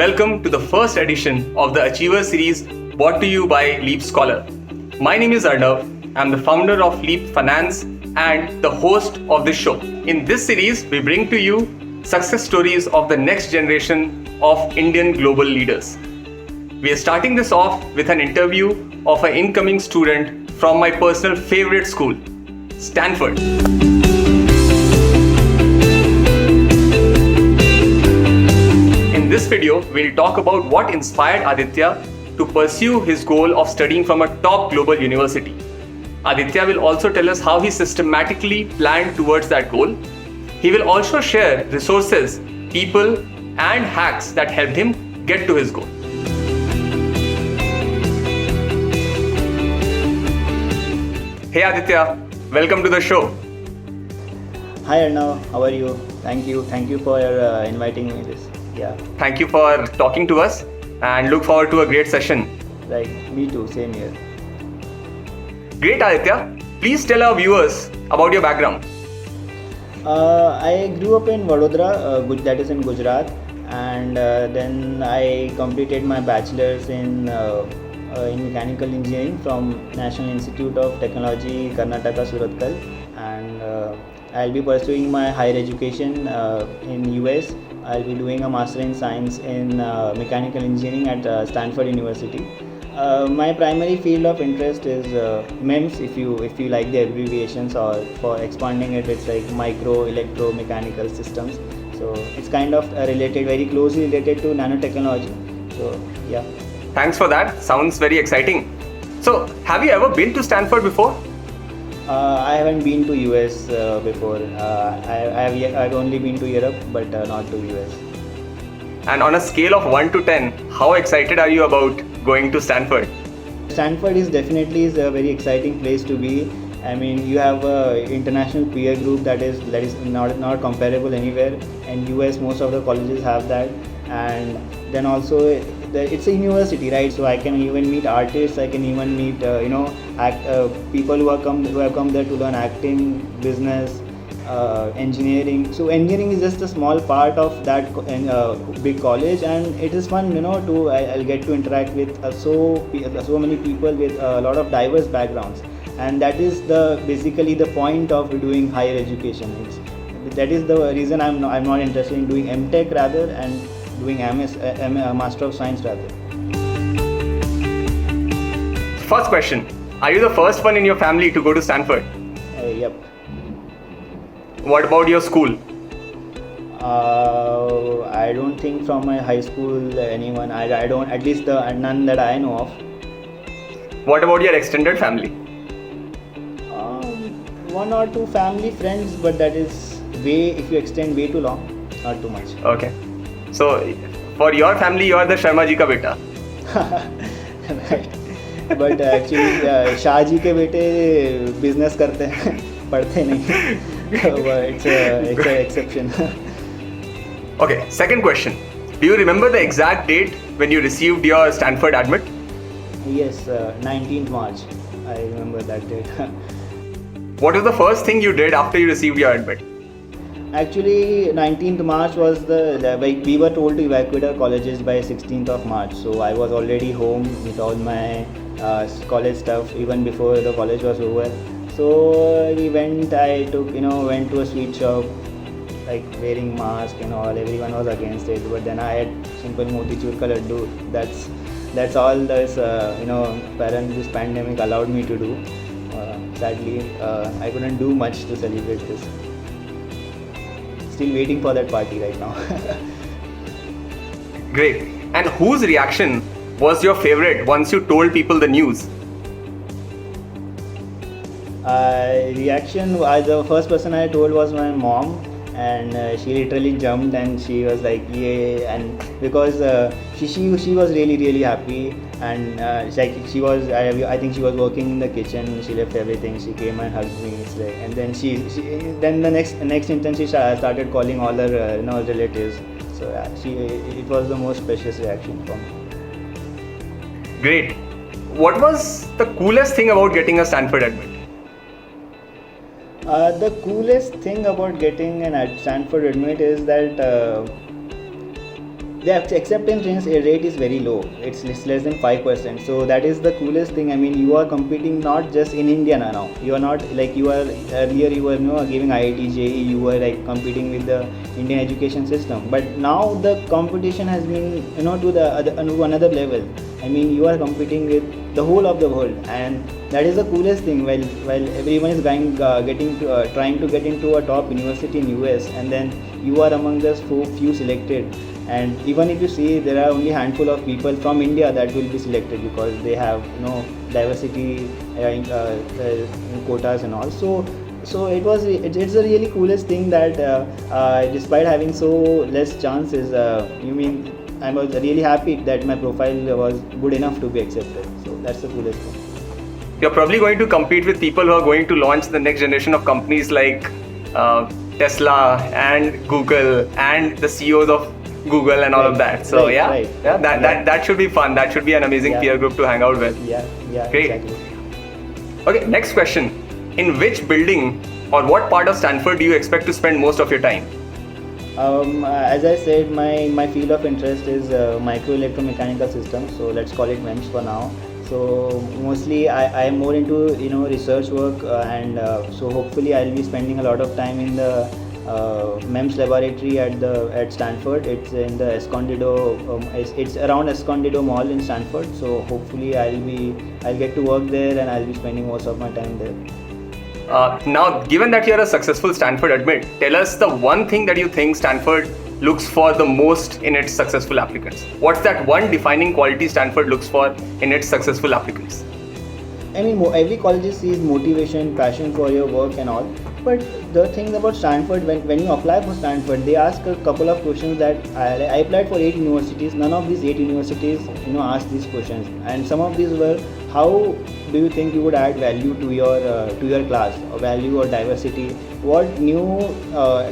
welcome to the first edition of the Achiever series brought to you by Leap Scholar. My name is Arnav. I'm the founder of Leap Finance and the host of this show. In this series, we bring to you success stories of the next generation of Indian global leaders. We are starting this off with an interview of an incoming student from my personal favorite school, Stanford. In this video, we'll talk about what inspired Aditya to pursue his goal of studying from a top global university. Aditya will also tell us how he systematically planned towards that goal. He will also share resources, people, and hacks that helped him get to his goal. Hey Aditya, welcome to the show. Hi Arnav, how are you? Thank you for inviting me this. Yeah. Thank you for talking to us and look forward to a great session. Like me too, same here. Great Aditya, please tell our viewers about your background. I grew up in Vadodara, that is in Gujarat, and then I completed my bachelor's in mechanical engineering from National Institute of Technology, Karnataka, Surathkal, and I'll be pursuing my higher education in US. I'll be doing a Master in Science in Mechanical Engineering at Stanford University. My primary field of interest is MEMS, if you like the abbreviations, or for expanding it, it's like micro electromechanical systems. So it's kind of very closely related to nanotechnology. So yeah. Thanks for that. Sounds very exciting. So, have you ever been to Stanford before? I haven't been to US before. I've only been to Europe, but not to US. And on a scale of 1 to 10, how excited are you about going to Stanford? Stanford is definitely a very exciting place to be. I mean, you have an international peer group that is not comparable anywhere. And US, most of the colleges have that. And then also, it's a university, right? So I can even meet artists. I can even meet people who have come there to learn acting, business, engineering. So engineering is just a small part of that big college, and it is fun, I'll get to interact with so many people with a lot of diverse backgrounds, and that is basically the point of doing higher education. That is the reason I'm not interested in doing MTech rather and doing Master of Science rather. First question, are you the first one in your family to go to Stanford? Yep. What about your school? I don't think from my high school anyone. I don't, at least none that I know of. What about your extended family? One or two family friends, but that is if you extend way too long, not too much. Okay. So, for your family, you are the Sharma ji ka beta. Right. But actually, Shah ji ke bete business करते हैं, पढ़ते नहीं. It's an exception. Okay, second question. Do you remember the exact date when you received your Stanford admit? Yes, 19th March. I remember that date. What was the first thing you did after you received your admit? Actually, 19th March was we were told to evacuate our colleges by 16th of March. So I was already home with all my college stuff even before the college was over. So I went to a sweet shop, like wearing mask and all. Everyone was against it, but then I had simple motichur ka laddu. That's all this this pandemic allowed me to do. Sadly, I couldn't do much to celebrate this. Still waiting for that party right now. Great. And whose reaction was your favorite once you told people the news? Reaction, the first person I told was my mom, and she literally jumped and she was like, yeah, and because she was really happy, and I think she was working in the kitchen. She left everything, she came and hugged me. It's like, and then then the next instant she started calling all her relatives. So it was the most precious reaction for me. Great. What was the coolest thing about getting a Stanford admit? The coolest thing about getting an Stanford admit is that the acceptance rate is very low. It's less than 5%. So that is the coolest thing. I mean, you are competing not just in India now. You are not like you are earlier. You were giving IIT, JEE. You were like competing with the Indian education system. But now the competition has been to the another level. I mean, you are competing with the whole of the world, and that is the coolest thing. While everyone is trying to get into a top university in US, and then you are among the few selected. And even if you see, there are only handful of people from India that will be selected because they have diversity in quotas and all. So it's a really coolest thing that despite having so less chances, I was really happy that my profile was good enough to be accepted. So that's the coolest thing. You're probably going to compete with people who are going to launch the next generation of companies like Tesla and Google and the CEOs of Google and all of that. So that should be fun. That should be an amazing peer group to hang out with. Yeah, great. Exactly. Okay, next question. In which building or what part of Stanford do you expect to spend most of your time? As I said, my field of interest is micro electromechanical systems, so let's call it MEMS for now. So mostly I am more into research work, and so hopefully I'll be spending a lot of time in the MEMS laboratory at Stanford. It's in the Escondido. It's around Escondido Mall in Stanford. So hopefully I'll get to work there, and I'll be spending most of my time there. Now, given that you're a successful Stanford admit, tell us the one thing that you think Stanford looks for the most in its successful applicants. What's that one defining quality Stanford looks for in its successful applicants? I mean, every college sees motivation, passion for your work and all. But the thing about Stanford, when you apply for Stanford, they ask a couple of questions that I applied for 8 universities. None of these 8 universities, asked these questions. And some of these were, how do you think you would add value to your class, or value or diversity? What new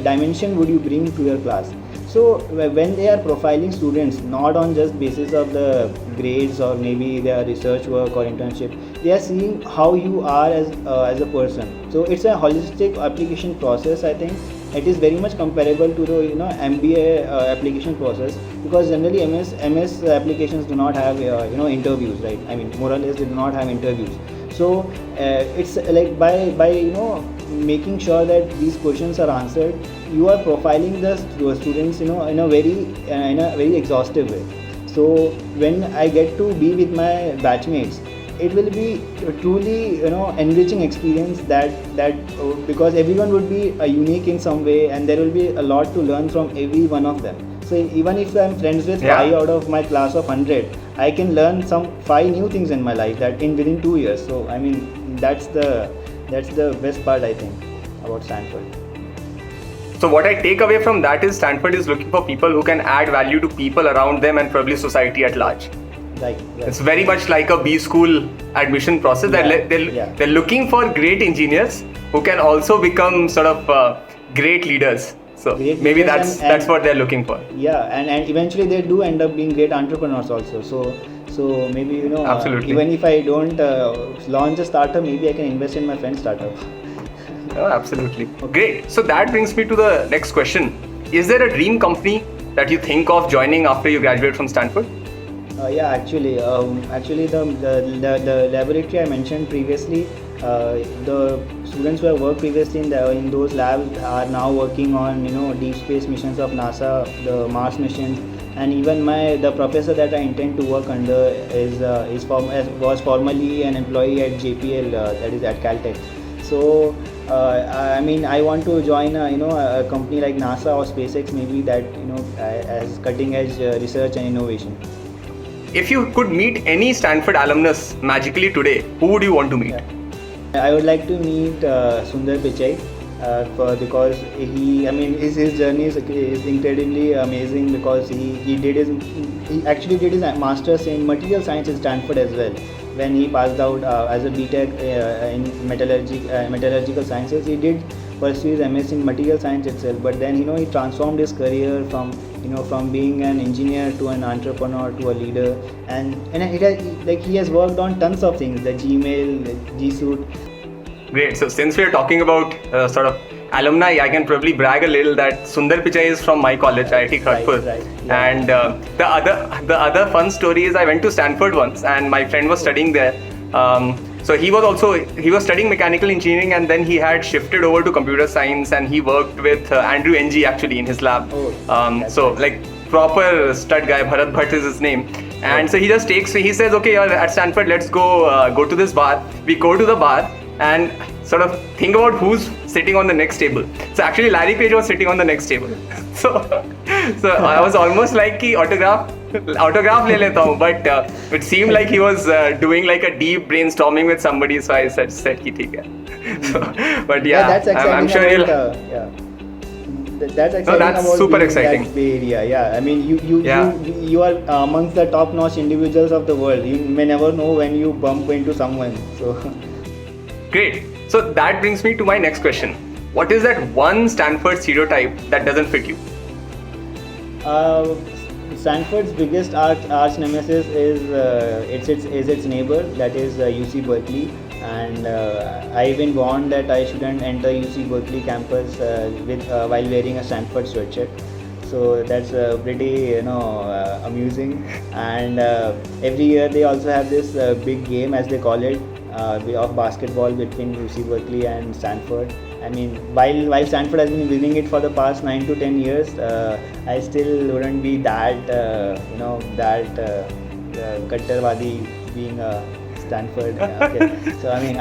dimension would you bring to your class? So when they are profiling students, not on just basis of the grades or maybe their research work or internship, they are seeing how you are as a person. So it's a holistic application process. I think it is very much comparable to the MBA application process, because generally MS applications do not have interviews, right? I mean, more or less they do not have interviews. So it's like by making sure that these questions are answered, you are profiling the students in a very exhaustive way. So when I get to be with my batchmates, it will be a truly enriching experience that because everyone would be unique in some way, and there will be a lot to learn from every one of them. So even if I'm friends with 5 out of my class of 100, I can learn some 5 new things in my life that within 2 years. So I mean, that's the best part, I think, about Stanford. So what I take away from that is Stanford is looking for people who can add value to people around them and probably society at large. It's very much like a B school admission process. They're looking for great engineers who can also become sort of great leaders. So maybe that's what they're looking for. Yeah, and eventually they do end up being great entrepreneurs also. So maybe absolutely. Even if I don't launch a startup, maybe I can invest in my friend's startup. Oh, absolutely. Great. So that brings me to the next question. Is there a dream company that you think of joining after you graduate from Stanford? Actually, the laboratory I mentioned previously, the students who have worked previously in those labs are now working on deep space missions of NASA, the Mars missions, and even the professor that I intend to work under was formerly an employee at JPL, that is at Caltech. So I want to join a company like NASA or SpaceX, maybe that as cutting edge research and innovation. If you could meet any Stanford alumnus magically today, who would you want to meet? I would like to meet Sundar Pichai because his journey is incredibly amazing, because he actually did his master's in material science at Stanford as well. When he passed out as a BTech in metallurgical sciences, he did pursue his MS in material science itself. But then he transformed his career from being an engineer to an entrepreneur to a leader, and he has worked on tons of things, the Gmail, G Suite. Great. So since we are talking about sort of alumni, I can probably brag a little that Sundar Pichai is from my college, IIT Kharagpur. Right, yeah. And the other fun story is I went to Stanford once, and my friend was studying there. So he was studying mechanical engineering, and then he had shifted over to computer science, and he worked with Andrew Ng actually in his lab. Oh, that's So nice. like proper stud guy, Bharat Bhatt is his name. And so he says, okay, you're at Stanford, let's go to this bar. We go to the bar and sort of think about who's sitting on the next table. So actually Larry Page was sitting on the next table. So I was almost like कि autograph ले लेता हूँ, but it seemed like he was doing like a deep brainstorming with somebody, so I said कि ठीक है. So, but yeah, that's exciting. I'm sure about, you'll. yeah. That's exciting. that's about super being exciting. That Bay Area. Yeah, I mean, Yeah. you are amongst the top-notch individuals of the world. You may never know when you bump into someone. So, Great. So that brings me to my next question. What is that one Stanford stereotype that doesn't fit you? Stanford's biggest arch nemesis is its neighbor, that is UC Berkeley. And I've been warned that I shouldn't enter UC Berkeley campus while wearing a Stanford sweatshirt. So that's pretty amusing. And every year they also have this big game, as they call it, of basketball between UC Berkeley and Stanford. I mean, while Stanford has been winning it for the past 9 to 10 years, I still wouldn't be that Kattarwadi being a Stanford. Okay. So I mean,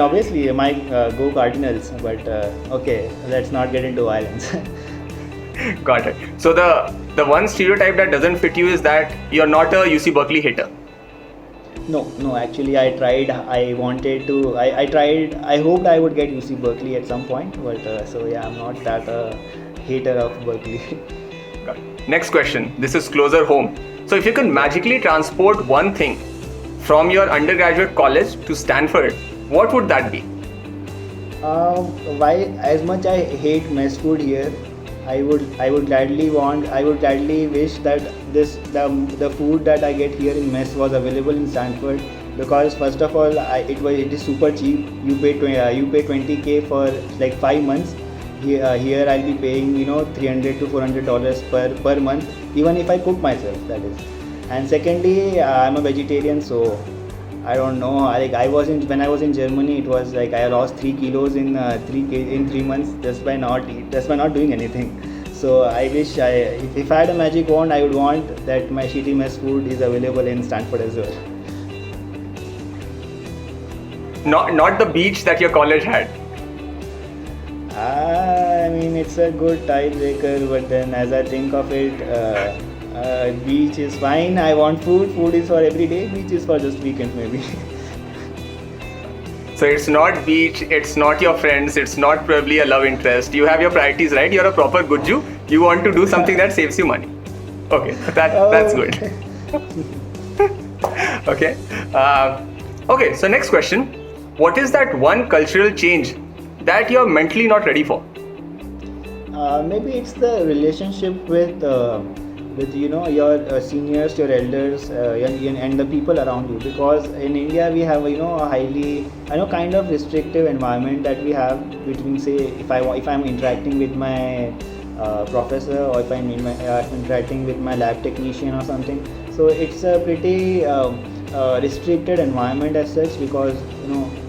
obviously I might go Cardinals, but okay, let's not get into violence. Got it. So the one stereotype that doesn't fit you is that you're not a UC Berkeley hater. No, actually I tried. I wanted to. I tried. I hoped I would get UC Berkeley at some point, but so yeah, I'm not that hater of Berkeley. Got it. Next question. This is closer home. So if you could magically transport one thing from your undergraduate college to Stanford, what would that be? Why, as much I hate mess food here, I would gladly wish that the food that I get here in mess was available in Stanford, because first of all it is super cheap. You pay 20K for like 5 months. Here I'll be paying $300 to $400 per month, even if I cook myself, that is. And secondly, I'm a vegetarian, so I don't know. When I was in Germany, it was like I lost 3 kilos in 3 months just by not doing anything. So I wish if I had a magic wand, I would want that my shitty mess food is available in Stanford as well. Not the beach that your college had. I mean, it's a good tiebreaker, but then as I think of it, beach is fine. I want food. Food is for every day. Beach is for just weekends maybe. So it's not beach, it's not your friends, it's not probably a love interest. You have your priorities, right? You're a proper Gujju. You want to do something that saves you money. Okay, that's good. Okay. Okay, so next question. What is that one cultural change that you're mentally not ready for? Maybe it's the relationship with your seniors, your elders, and the people around you. Because in India we have a highly kind of restrictive environment that we have between, say, if I'm interacting with my professor, or if I'm interacting with my lab technician or something. So it's a pretty restricted environment as such, because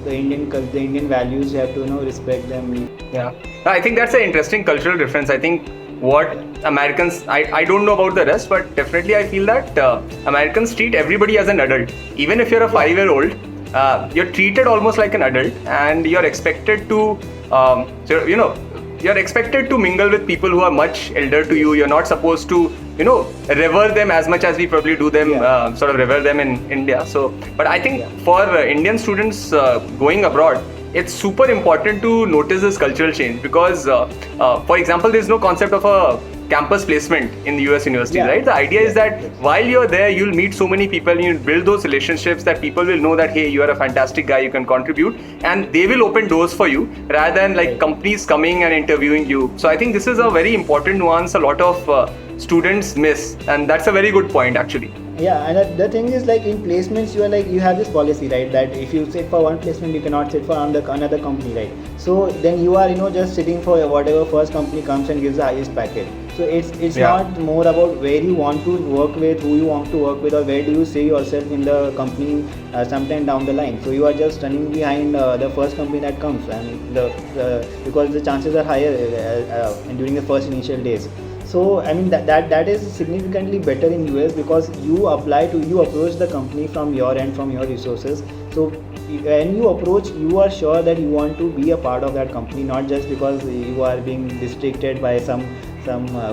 the Indian values, you have to respect them. Yeah, I think that's an interesting cultural difference. I think what Americans, I don't know about the rest, but definitely I feel that Americans treat everybody as an adult. Even if you're a 5-year-old, you're treated almost like an adult, and you're expected to you're expected to mingle with people who are much elder to you. You're not supposed to revere them as much as we probably do them, sort of revere them in India. So, but I think for Indian students going abroad, it's super important to notice this cultural change, because for example, there's no concept of a campus placement in the US universities, right? The idea is that while you're there, you'll meet so many people, you'll build those relationships that people will know that, hey, you are a fantastic guy, you can contribute, and they will open doors for you rather than like companies coming and interviewing you. So I think this is a very important nuance a lot of students miss, and that's a very good point actually. Yeah, and the thing is, like in placements, you are like, you have this policy, right, that if you sit for one placement, you cannot sit for another company, right? So then you are, just sitting for whatever first company comes and gives the highest package. So it's Yeah. not more about where you want to work with, who you want to work with, or where do you see yourself in the company sometime down the line. So you are just running behind the first company that comes, and because the chances are higher during the first initial days. So I mean that is significantly better in US, because you approach the company from your end, from your resources. So when you approach, you are sure that you want to be a part of that company, not just because you are being restricted by some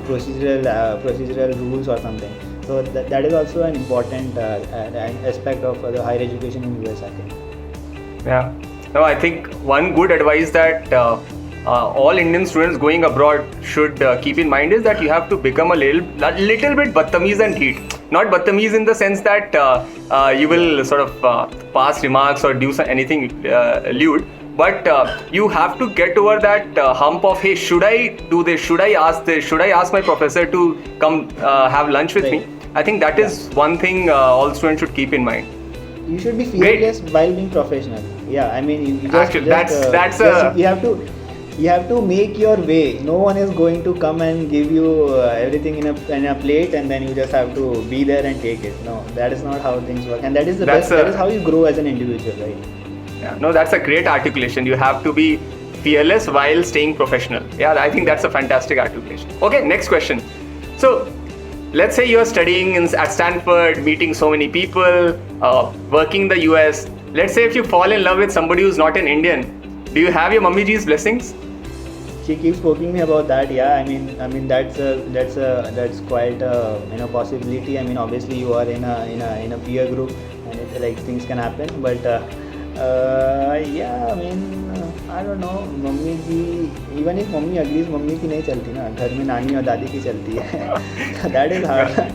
procedural rules or something. So that is also an important aspect of the higher education in US, I think. Yeah. No, I think one good advice that all Indian students going abroad should keep in mind is that you have to become a little bit battamiz and heat. Not battamiz in the sense that you will sort of pass remarks or do anything lewd, but you have to get over that hump of, hey, should I do this? Should I ask this? Should I ask my professor to come have lunch with Right. me? I think that is one thing all students should keep in mind. You should be fearless while being professional. Yeah, I mean, you just, Actually, that's you have to make your way. No one is going to come and give you everything in a plate, and then you just have to be there and take it. No, that is not how things work, and that is the That's best. That is how you grow as an individual, right? Yeah, no, that's a great articulation. You have to be fearless while staying professional. Yeah, I think that's a fantastic articulation. Okay, next question. So, let's say you're studying at Stanford, meeting so many people, working in the US. Let's say if you fall in love with somebody who's not an Indian, do you have your mummy ji's blessings? She keeps poking me about that. Yeah, I mean that's quite a possibility. I mean, obviously you are in a peer group, and it, like, things can happen. But yeah, I mean, I don't know. Mummy की, even if mummy agrees, mummy की नहीं चलती ना, घर में नानी और दादी की चलती है. That is hard.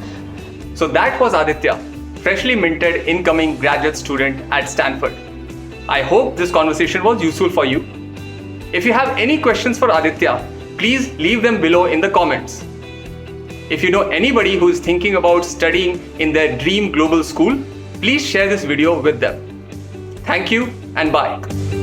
So that was Aditya, freshly minted incoming graduate student at Stanford. I hope this conversation was useful for you. If you have any questions for Aditya, please leave them below in the comments. If you know anybody who is thinking about studying in their dream global school, please share this video with them. Thank you and bye.